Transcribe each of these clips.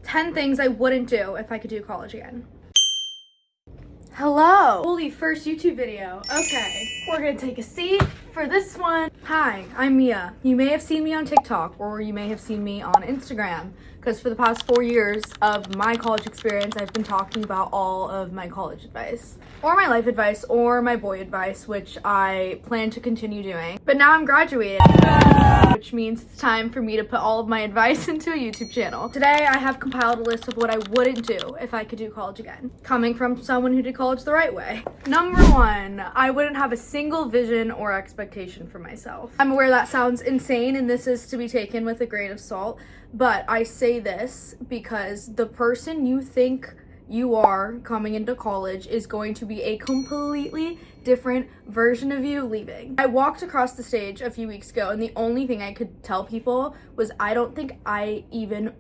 10 things I wouldn't do if I could do college again. Hello! Holy first YouTube video. Okay, we're gonna take a seat for this one. Hi, I'm Mia. You may have seen me on TikTok or you may have seen me on Instagram because for the past 4 years of my college experience, I've been talking about all of my college advice or my life advice or my boy advice, which I plan to continue doing. But now I'm graduating, which means it's time for me to put all of my advice into a YouTube channel. Today, I have compiled a list of what I wouldn't do if I could do college again, coming from someone who did college the right way. Number 1, I wouldn't have a single vision or expectation for myself. I'm aware that sounds insane and this is to be taken with a grain of salt, but I say this because the person you think you are coming into college is going to be a completely different version of you leaving. I walked across the stage a few weeks ago and the only thing I could tell people was I don't think I even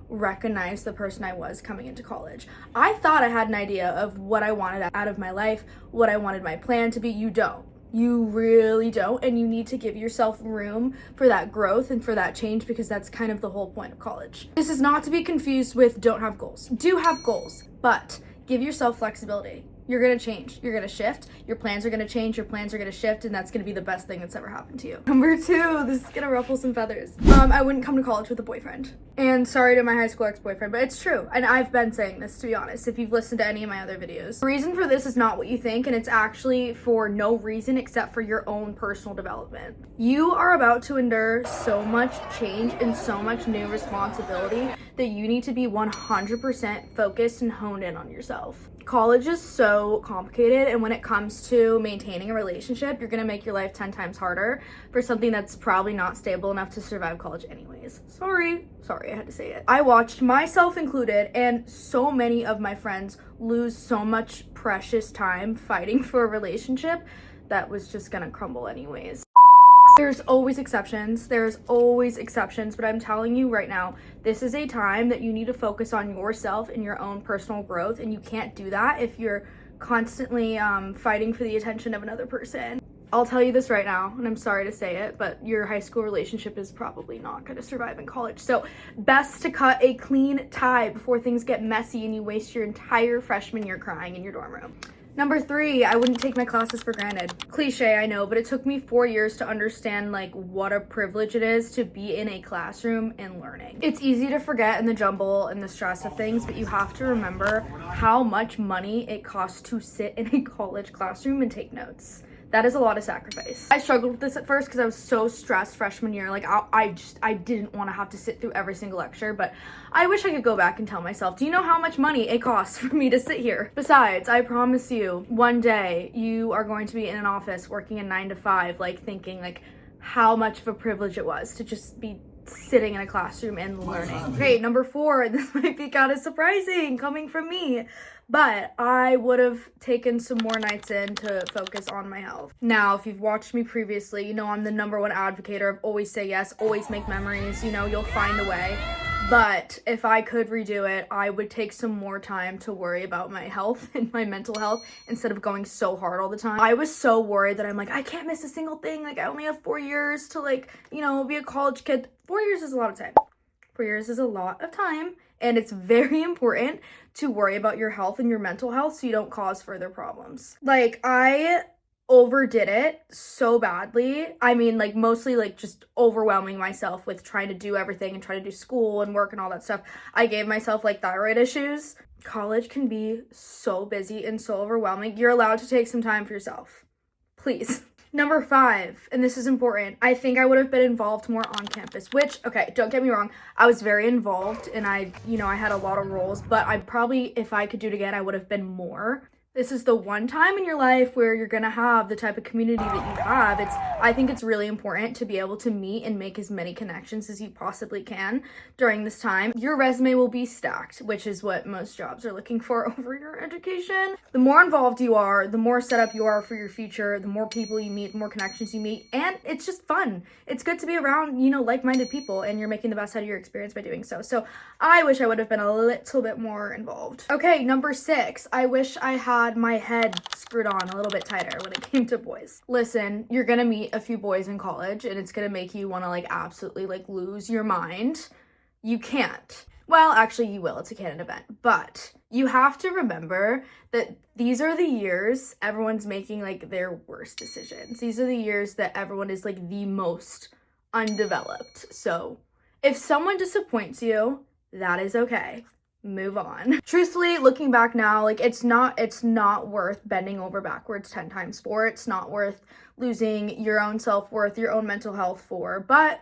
recognize the person I was coming into college. I thought I had an idea of what I wanted out of my life, what I wanted my plan to be. You don't. You really don't, and you need to give yourself room for that growth and for that change because that's kind of the whole point of college. This is not to be confused with don't have goals. Do have goals, but give yourself flexibility. You're gonna change, you're gonna shift, your plans are gonna change, your plans are gonna shift, and that's gonna be the best thing that's ever happened to you. Number 2, this is gonna ruffle some feathers. I wouldn't come to college with a boyfriend. And sorry to my high school ex-boyfriend, but it's true. And I've been saying this, to be honest, if you've listened to any of my other videos. The reason for this is not what you think, and it's actually for no reason except for your own personal development. You are about to endure so much change and so much new responsibility that you need to be 100% focused and honed in on yourself. College is so complicated, and when it comes to maintaining a relationship, you're gonna make your life 10 times harder for something that's probably not stable enough to survive college anyways. Sorry, I had to say it. I watched, myself included, and so many of my friends lose so much precious time fighting for a relationship that was just gonna crumble anyways. There's always exceptions, but I'm telling you right now, this is a time that you need to focus on yourself and your own personal growth, and you can't do that if you're constantly fighting for the attention of another person. I'll tell you this right now, and I'm sorry to say it, but your high school relationship is probably not going to survive in college. So best to cut a clean tie before things get messy and you waste your entire freshman year crying in your dorm room. Number 3, I wouldn't take my classes for granted. Cliche, I know, but it took me 4 years to understand what a privilege it is to be in a classroom and learning. It's easy to forget in the jumble and the stress of things, but you have to remember how much money it costs to sit in a college classroom and take notes. That is a lot of sacrifice. I struggled with this at first because I was so stressed freshman year. I didn't want to have to sit through every single lecture, but I wish I could go back and tell myself, do you know how much money it costs for me to sit here? Besides, I promise you, one day you are going to be in an office working a 9 to 5, thinking how much of a privilege it was to just be sitting in a classroom and learning. Okay, number 4, this might be kind of surprising coming from me, but I would have taken some more nights in to focus on my health. Now, if you've watched me previously, you know I'm the number 1 advocate of always say yes, always make memories, you'll find a way. But if I could redo it, I would take some more time to worry about my health and my mental health instead of going so hard all the time. I was so worried that I can't miss a single thing. I only have 4 years to be a college kid. 4 years is a lot of time. 4 years is a lot of time, and it's very important to worry about your health and your mental health so you don't cause further problems. I overdid it so badly. Mostly just overwhelming myself with trying to do everything and trying to do school and work and all that stuff. I gave myself thyroid issues. College can be so busy and so overwhelming. You're allowed to take some time for yourself. Please. Number 5, and this is important, I think I would have been involved more on campus, which, okay, don't get me wrong, I was very involved and I had a lot of roles, but I probably, if I could do it again, I would have been more. This is the one time in your life where you're gonna have the type of community that you have. I think it's really important to be able to meet and make as many connections as you possibly can during this time. Your resume will be stacked, which is what most jobs are looking for over your education. The more involved you are, the more set up you are for your future, the more people you meet, the more connections you meet, and it's just fun. It's good to be around, like-minded people, and you're making the best out of your experience by doing so. So I wish I would have been a little bit more involved. Okay, number 6, I wish I had my head screwed on a little bit tighter when it came to boys. Listen, you're gonna meet a few boys in college and it's gonna make you want to absolutely lose your mind. You can't. Well, actually you will, it's a canon event, but you have to remember that these are the years everyone's making like their worst decisions. These are the years that everyone is like the most undeveloped. So if someone disappoints you, that is okay. Move on. Truthfully, looking back now, like it's not worth bending over backwards 10 times for. It's not worth losing your own self-worth, your own mental health for, but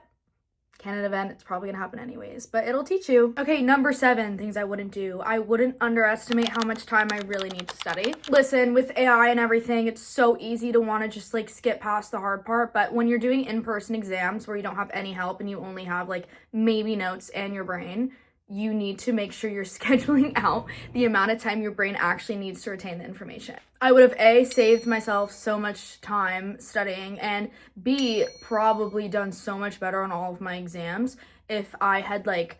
canon event, it's probably gonna happen anyways, but it'll teach you. Okay, number 7, things I wouldn't do. I wouldn't underestimate how much time I really need to study. Listen, with AI and everything, it's so easy to want to just like skip past the hard part, but when you're doing in-person exams where you don't have any help and you only have like maybe notes and your brain, you need to make sure you're scheduling out the amount of time your brain actually needs to retain the information. I would have A, saved myself so much time studying, and B, probably done so much better on all of my exams if I had like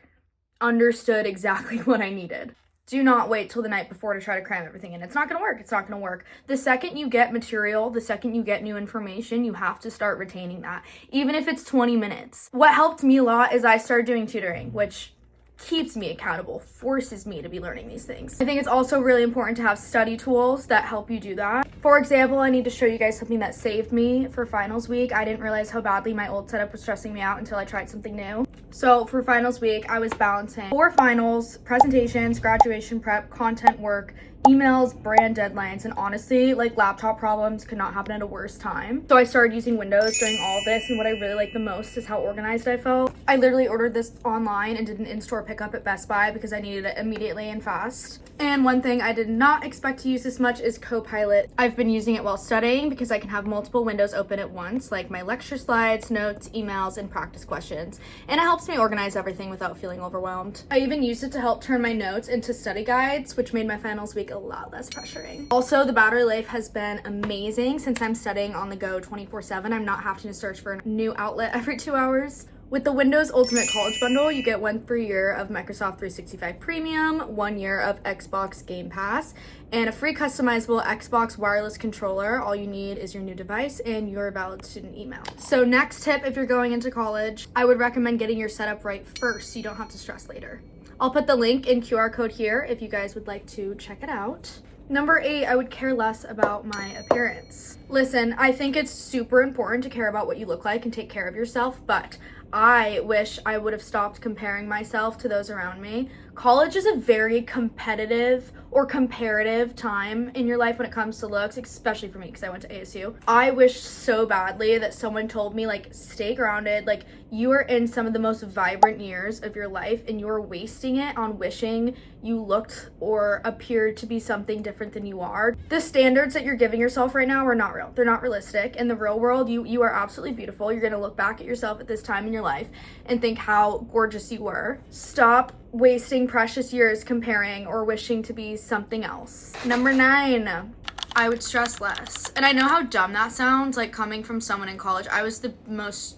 understood exactly what I needed. Do not wait till the night before to try to cram everything in. It's not gonna work. It's not gonna work. The second you get material, the second you get new information, you have to start retaining that, even if it's 20 minutes. What helped me a lot is I started doing tutoring, which keeps me accountable, forces me to be learning these things. I think it's also really important to have study tools that help you do that. For example, I need to show you guys something that saved me for finals week. I didn't realize how badly my old setup was stressing me out until I tried something new. So for finals week, I was balancing 4 finals, presentations, graduation prep, content work, emails, brand deadlines, and honestly, like laptop problems could not happen at a worse time. So I started using Windows during all of this, and what I really like the most is how organized I felt. I literally ordered this online and did an in-store pickup at Best Buy because I needed it immediately and fast. And one thing I did not expect to use this much is Copilot. I've been using it while studying because I can have multiple windows open at once, like my lecture slides, notes, emails, and practice questions. And it helps me organize everything without feeling overwhelmed. I even used it to help turn my notes into study guides, which made my finals week a lot less pressuring. Also, the battery life has been amazing since I'm studying on the go 24/7. I'm not having to search for a new outlet every 2 hours. With the Windows Ultimate College Bundle, you get 1 free year of Microsoft 365 Premium, 1 year of Xbox Game Pass, and a free customizable Xbox wireless controller. All you need is your new device and your valid student email. So next tip, if you're going into college, I would recommend getting your setup right first so you don't have to stress later. I'll put the link in QR code here if you guys would like to check it out. Number 8, I would care less about my appearance. Listen, I think it's super important to care about what you look like and take care of yourself, but I wish I would have stopped comparing myself to those around me. College is a very competitive or comparative time in your life when it comes to looks, especially for me because I went to ASU. I wish so badly that someone told me, like, stay grounded, like, you are in some of the most vibrant years of your life and you're wasting it on wishing you looked or appeared to be something different than you are. The standards that you're giving yourself right now are not real. They're not realistic. In the real world, you are absolutely beautiful. You're gonna look back at yourself at this time in your life and think how gorgeous you were. Stop wasting precious years comparing or wishing to be something else. Number 9, I would stress less. And I know how dumb that sounds, like coming from someone in college. I was the most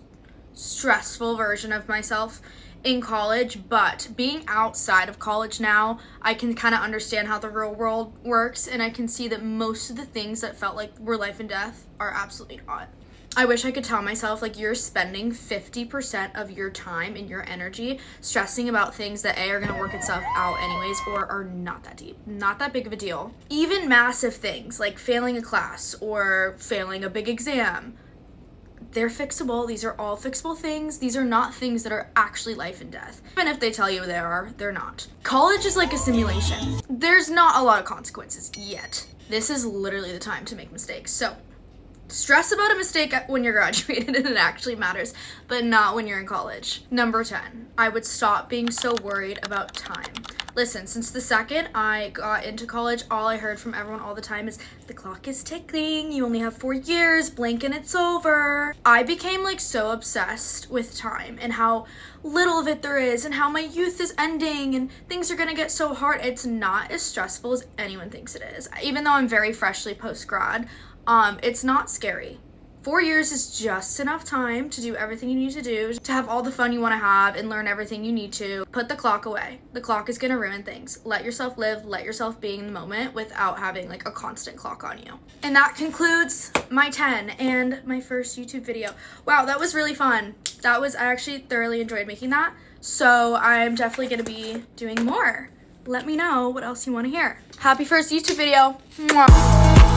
stressful version of myself in college, but being outside of college now, I can kind of understand how the real world works, and I can see that most of the things that felt like were life and death are absolutely not. I wish I could tell myself, like, you're spending 50% of your time and your energy stressing about things that A, are gonna work itself out anyways, or are not that deep, not that big of a deal. Even massive things like failing a class or failing a big exam, they're fixable. These are all fixable things. These are not things that are actually life and death. Even if they tell you they are, they're not. College is like a simulation. There's not a lot of consequences yet. This is literally the time to make mistakes. So stress about a mistake when you're graduated and it actually matters, but not when you're in college. Number 10, I would stop being so worried about time. Listen, since the second I got into college, all I heard from everyone all the time is, the clock is ticking, you only have 4 years, blink and it's over. I became like so obsessed with time and how little of it there is and how my youth is ending and things are gonna get so hard. It's not as stressful as anyone thinks it is. Even though I'm very freshly post-grad, it's not scary. 4 years is just enough time to do everything you need to do, to have all the fun you want to have and learn everything you need to. Put the clock away. The clock is going to ruin things. Let yourself live, let yourself be in the moment without having like a constant clock on you. And that concludes my 10 and my first YouTube video. Wow, that was really fun. I actually thoroughly enjoyed making that. So I'm definitely gonna be doing more. Let me know what else you wanna hear. Happy first YouTube video. Mwah.